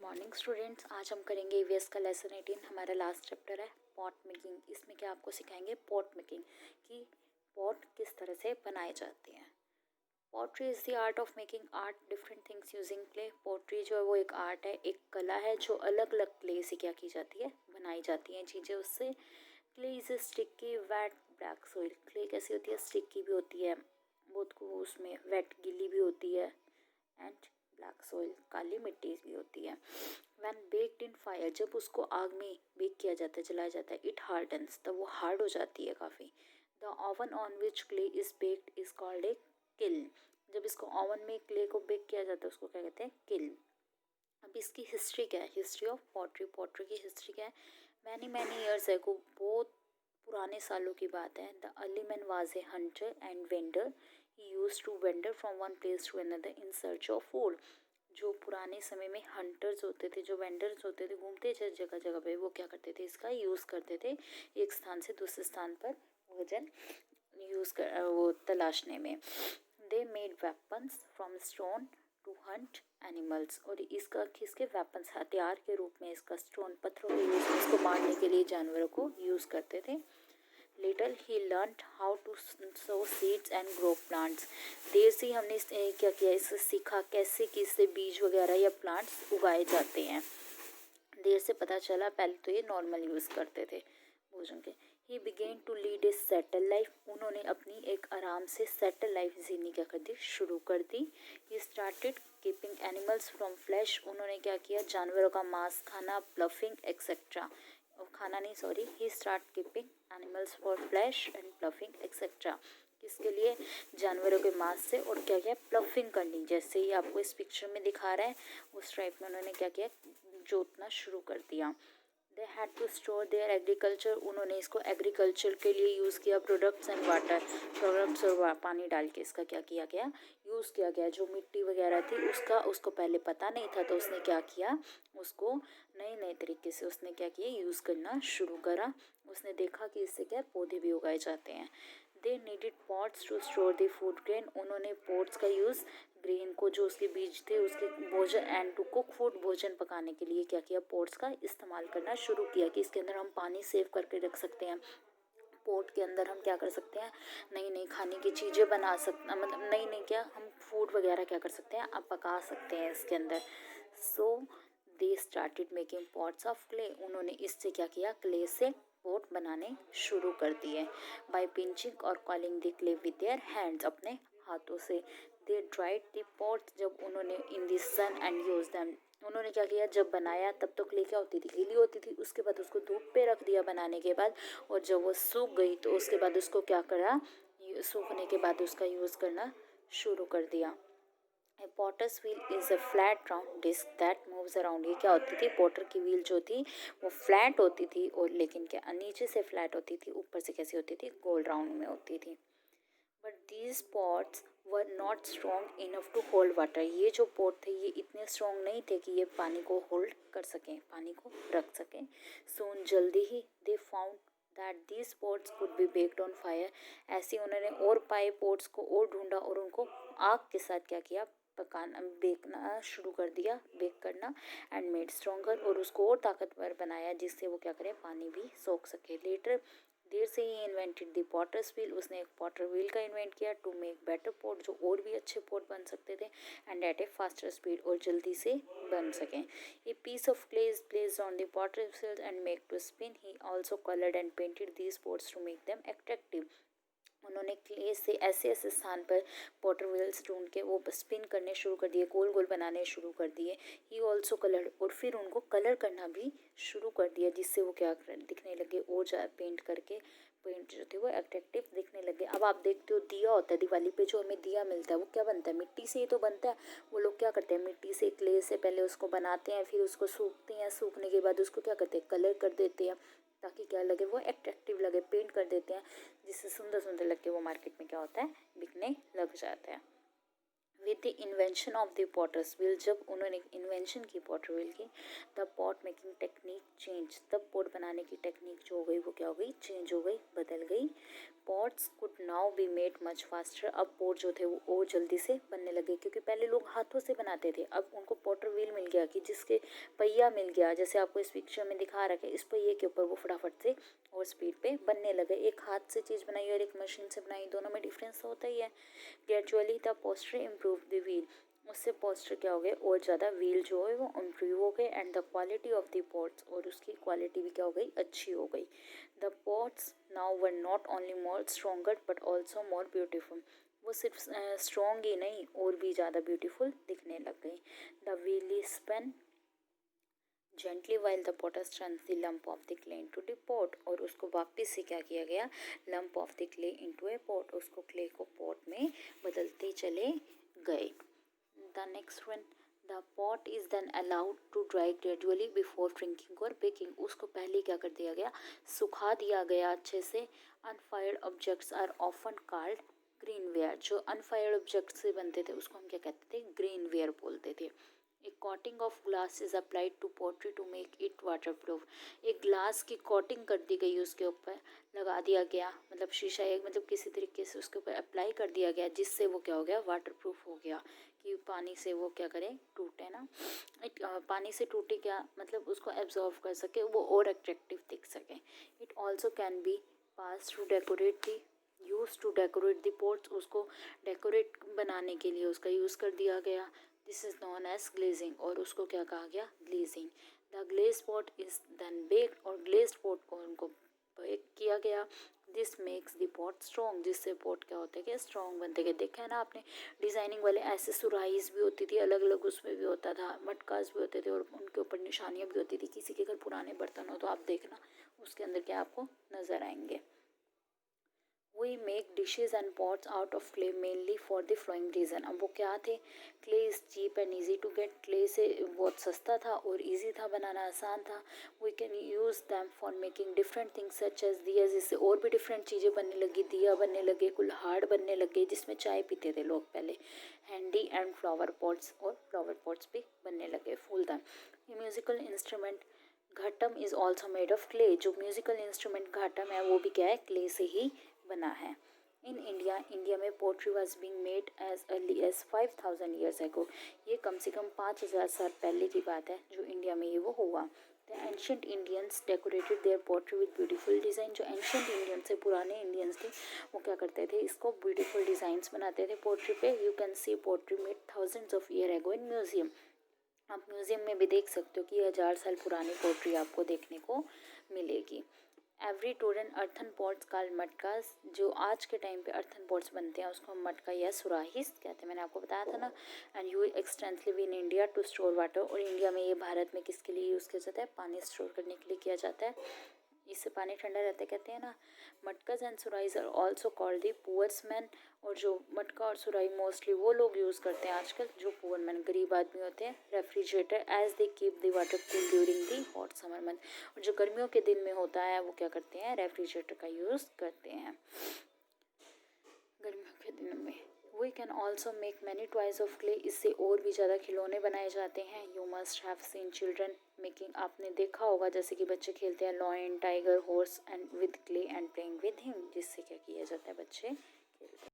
Morning students, आज हम करेंगे ईवीएस का लेसन 18। हमारा लास्ट चैप्टर है पॉट मेकिंग। इसमें क्या आपको सिखाएंगे पॉट मेकिंग कि पॉट किस तरह से बनाए जाते हैं। Pottery is the art of making art different things using clay. Pottery जो है वो एक आर्ट है, एक कला है जो अलग अलग क्ले से क्या की जाती है, बनाई जाती हैं चीज़ें उससे। Clay is sticky wet black soil. Clay कैसी होती है, स्टिकी भी होती है, बहुत को उसमें वेट गीली भी होती है, एंड ब्लैक सॉइल काली मिट्टी भी होती है। वैन बेक्ड इन फायर, जब उसको आग में बेक किया जाता है, जलाया जाता है, इट हार्डन्स, तब वो हार्ड हो जाती है काफ़ी। The oven on which clay is baked is called a kiln. जब इसको ओवन में क्ले को बेक किया जाता है उसको क्या कहते हैं, किल्न। अब इसकी हिस्ट्री क्या है, हिस्ट्री ऑफ पॉटरी। पॉटरी की हिस्ट्री क्या है, मैनी मैनी ईयर्स एगो, बहुत पुराने सालों की बात है। The early man was a hunter and wander, he used to wander from one place to another in search of food. जो पुराने समय में हंटर्स होते थे, जो वेंडर्स होते थे, घूमते थे जगह जगह पे, वो क्या करते थे, इसका यूज़ करते थे एक स्थान से दूसरे स्थान पर भोजन यूज़ कर वो तलाशने में। They made weapons from stone to hunt animals. और इसका किसके वेपन्स, हथियार के रूप में इसका स्टोन, पत्थरों के यूज में इसको मारने के लिए जानवरों को यूज़ करते थे। Little he learn how to sow seeds and grow plants. देर से ही हमने क्या किया, इससे सीखा कैसे कि इससे बीज वगैरह या प्लांट्स उगाए जाते हैं। देर से पता चला, पहले तो ये नॉर्मल यूज़ करते थे भोजन के। He began to lead a settle life, उन्होंने अपनी एक आराम से सेटल लाइफ जीनी क्या कर दी, शुरू कर दी। He started keeping animals from flesh, उन्होंने क्या किया, जानवरों का मांस खाना, प्लफिंग एक्सेट्रा, खाना नहीं sorry, he start keeping animals for flash and ploughing etcetera. किसके लिए, जानवरों के मांस से, और क्या किया, प्लफिंग करनी, जैसे ही आपको इस पिक्चर में दिखा रहा है उस टाइप में उन्होंने क्या किया, जोतना शुरू कर दिया। They had to store their agriculture, उन्होंने इसको एग्रीकल्चर के लिए यूज़ किया। प्रोडक्ट्स एंड वाटर, प्रोडक्ट्स और पानी डाल के इसका क्या किया गया, यूज़ किया गया। जो मिट्टी वगैरह थी उसको पहले पता नहीं था, तो उसने क्या किया, उसको नए नए तरीके से उसने क्या किया, यूज़ करना शुरू करा। उसने देखा कि इससे क्या पौधे भी उगाए जाते हैं। They needed pots to store the food grain, उन्होंने पॉट्स का यूज़ ग्रेन को, जो उसके बीज थे उसके भोजन, एंड टू कुक फूड, भोजन पकाने के लिए क्या किया, पॉट्स का इस्तेमाल करना शुरू किया कि इसके अंदर हम पानी सेव करके रख सकते हैं। पोट के अंदर हम क्या कर सकते हैं, नई नई खाने की चीज़ें बना सकते, मतलब नई नई क्या, हम फूड वगैरह क्या कर सकते हैं, आप पका सकते हैं इसके अंदर। So they started making pots of clay, उन्होंने इससे क्या किया, क्ले से पोट बनाने शुरू कर दिए। बाय पिंचिंग और coiling the clay with their hands, अपने हाथों से। दे ड्राइड द पॉट्स, जब उन्होंने in the sun and use them, उन्होंने क्या किया, जब बनाया तब तो क्ले क्या होती थी, गीली होती थी, उसके बाद उसको धूप पे रख दिया बनाने के बाद, और जब वो सूख गई तो उसके बाद उसको क्या करा, सूखने के बाद उसका यूज़ करना शुरू कर दिया। A potter's wheel is a flat round disc that moves around. ये क्या होती थी, पॉटर की व्हील जो थी वो फ्लैट होती थी, और लेकिन क्या नीचे से फ्लैट होती थी, ऊपर से कैसी होती थी, गोल राउंड में होती थी। But these pots were not strong enough to hold water, ये जो पॉट थे ये इतने स्ट्रॉन्ग नहीं थे कि ये पानी को होल्ड कर सकें, पानी को रख सकें। सोन जल्दी ही they found that these pots could be baked on fire, ऐसे उन्होंने और पाए पॉट्स को, और ढूंढा, और उनको आग के साथ क्या किया, पकाना, बेकना शुरू कर दिया, बेक करना। एंड मेड स्ट्रॉन्गर, और उसको और ताकतवर बनाया जिससे वो क्या करे, पानी भी सोख सके। लेटर, देर से he invented the potter's wheel, उसने एक पॉटर व्हील का इन्वेंट किया, टू मेक बेटर पॉट, जो और भी अच्छे पॉट बन सकते थे, and at a faster speed, और जल्दी से बन सकें। A piece of clay is placed on the potter wheel and make to spin, he also coloured and painted these pots to make them attractive. उन्होंने clay से ऐसे ऐसे स्थान पर पॉटर व्हील्स ढूंढ के वो स्पिन करने शुरू कर दिए, गोल गोल बनाने शुरू कर दिए। ही ऑल्सो कलर, और फिर उनको कलर करना भी शुरू कर दिया, जिससे वो क्या दिखने लगे, और ज़्यादा पेंट करके, पेंट जो थे वो अट्रैक्टिव दिखने लगे। अब आप देखते हो दिया होता है दिवाली पे, जो हमें दिया मिलता है वो क्या बनता है, मिट्टी से ही तो बनता है। वो लोग क्या करते हैं, मिट्टी से, क्ले से पहले उसको बनाते हैं, फिर उसको सूखते हैं, सूखने के बाद उसको क्या करते हैं, कलर कर देते हैं, ताकि क्या लगे, वो अट्रैक्टिव लगे, पेंट कर देते हैं, जिससे सुंदर सुंदर लग के वो मार्केट में क्या होता है, बिकने लग जाता है। With the invention of the potter's wheel, जब उन्होंने इन्वेंशन की पॉटर व्हील की, the pot making technique change, तब पॉट बनाने की टेक्निक जो हो गई वो क्या हो गई, चेंज हो गई, बदल गई। Pots could now be made much faster, अब पॉट जो थे वो और जल्दी से बनने लगे, क्योंकि पहले लोग हाथों से बनाते थे, अब उनको पॉटर व्हील मिल गया कि जिसके पहिया मिल गया, जैसे आपको इस पिक्चर में दिखा रखा है, इस पहिए के ऊपर वो फटाफट से और स्पीड पे बनने लगे। एक हाथ से चीज़ बनाई और एक मशीन से बनाई, दोनों में डिफरेंस तो होता ही है। Gradually the poster improve the wheel, उससे पोस्टर क्या हो गए, और ज़्यादा व्हील जो है वो इम्प्रूव हो गए, and the quality of the pots, और उसकी क्वालिटी भी क्या हो गई, अच्छी हो गई। The pots now were not only more stronger but also more beautiful, वो सिर्फ स्ट्रॉन्ग ही नहीं और भी ज़्यादा ब्यूटीफुल दिखने लग गई। The wheel is spun gently while the potter turns the lump of the clay into the pot, और उसको वापस से क्या किया गया, lump of the clay into a pot, उसको क्ले को पॉट में बदलते चले गए। The next one, the pot is then allowed to dry gradually before drinking और बेकिंग, उसको पहले क्या कर दिया गया, सुखा दिया गया अच्छे से। Unfired objects are often called greenware, जो अनफायर्ड ऑब्जेक्ट से बनते थे उसको हम क्या कहते थे, ग्रीनवेयर बोलते थे। एक coating of glass is applied to pottery to make it water proof, एक ग्लास की कोटिंग कर दी गई, उसके ऊपर लगा दिया गया, मतलब शीशा एक मतलब किसी तरीके से उसके ऊपर अप्लाई कर दिया गया, जिससे वो क्या हो गया, वाटर प्रूफ हो गया, कि पानी से वो क्या करे, टूटे ना। पानी से टूटे क्या मतलब, उसको एब्जॉर्व कर सके, वो और अट्रैक्टिव दिख सके। It also can be pass to decorate the, use to decorate the pots, उसको डेकोरेट बनाने के लिए उसका यूज़ कर दिया गया। This is known as glazing, और उसको क्या कहा गया, glazing. The glaze pot is then baked, और ग्लेज्ड पॉट को उनको बेक किया गया। This makes the pot strong, जिससे पॉट क्या होते हैं, स्ट्रॉन्ग बनते गए। देखा है ना आपने, डिजाइनिंग वाले ऐसे सुराइज भी होती थी, अलग अलग उसमें भी होता था, मटकास भी होते थे, और उनके ऊपर निशानियाँ भी होती थी। किसी के घर पुराने बर्तन हो तो आप देखना उसके अंदर क्या आपको नजर आएंगे। We make dishes and pots out of clay mainly for the following reason। अब वो क्या थे, clay is cheap and easy to get, clay से बहुत सस्ता था और इजी था बनाना, आसान था। We can use them for making different things such as diya, जिससे और भी डिफरेंट चीज़ें बनने लगी, दिया बनने लगे, कुल्हाड़ बनने लगे जिसमें चाय पीते थे लोग पहले, हैंडी एंड फ्लावर पॉट्स, और फ्लावर पॉट्स भी बनने लगे, फूलदान। Musical instrument ghatam is also made of clay, जो म्यूजिकल इंस्ट्रूमेंट घाटम है वो भी क्या है, क्ले से ही बना है। इन इंडिया, इंडिया में pottery was being made as early as 5000 years ago, ये कम से कम 5000 साल पहले की बात है जो इंडिया में ये वो हुआ। The ancient Indians decorated their pottery with beautiful design, जो एंशंट इंडियंस से पुराने इंडियंस थे वो क्या करते थे, इसको ब्यूटीफुल डिज़ाइंस बनाते थे पोट्री पे। You can see pottery made thousands of year ago in museum, आप म्यूजियम में भी देख सकते हो कि 1000 साल पुरानी पोट्री आपको देखने को मिलेगी। एवरी टूरन अर्थन पॉट्स कॉल्ड मटकास, जो आज के टाइम पे अर्थन पॉट्स बनते हैं उसको हम मटका या सुराही कहते हैं, मैंने आपको बताया था ना। And you extensively in India to store water, और इंडिया में ये भारत में किसके लिए यूज़ किया जाता है, पानी स्टोर करने के लिए किया जाता है, इससे पानी ठंडा रहता है, कहते हैं ना। Matkas and surahis are also called the poor's man, और जो मटका और सुराई मोस्टली वो लोग यूज़ करते हैं आजकल जो पुअर मैन, गरीब आदमी होते हैं। Refrigerator as they keep the water cool during the hot summer month, और जो गर्मियों के दिन में होता है वो क्या करते हैं, रेफ्रिजरेटर का यूज़ करते हैं गर्मियों के दिन में। We can also make many toys of clay, इससे और भी ज़्यादा खिलौने बनाए जाते हैं। You must have seen children making, आपने देखा होगा जैसे कि बच्चे खेलते हैं lion, tiger, horse and with clay and playing with him, जिससे क्या किया जाता है, बच्चे खेलते हैं।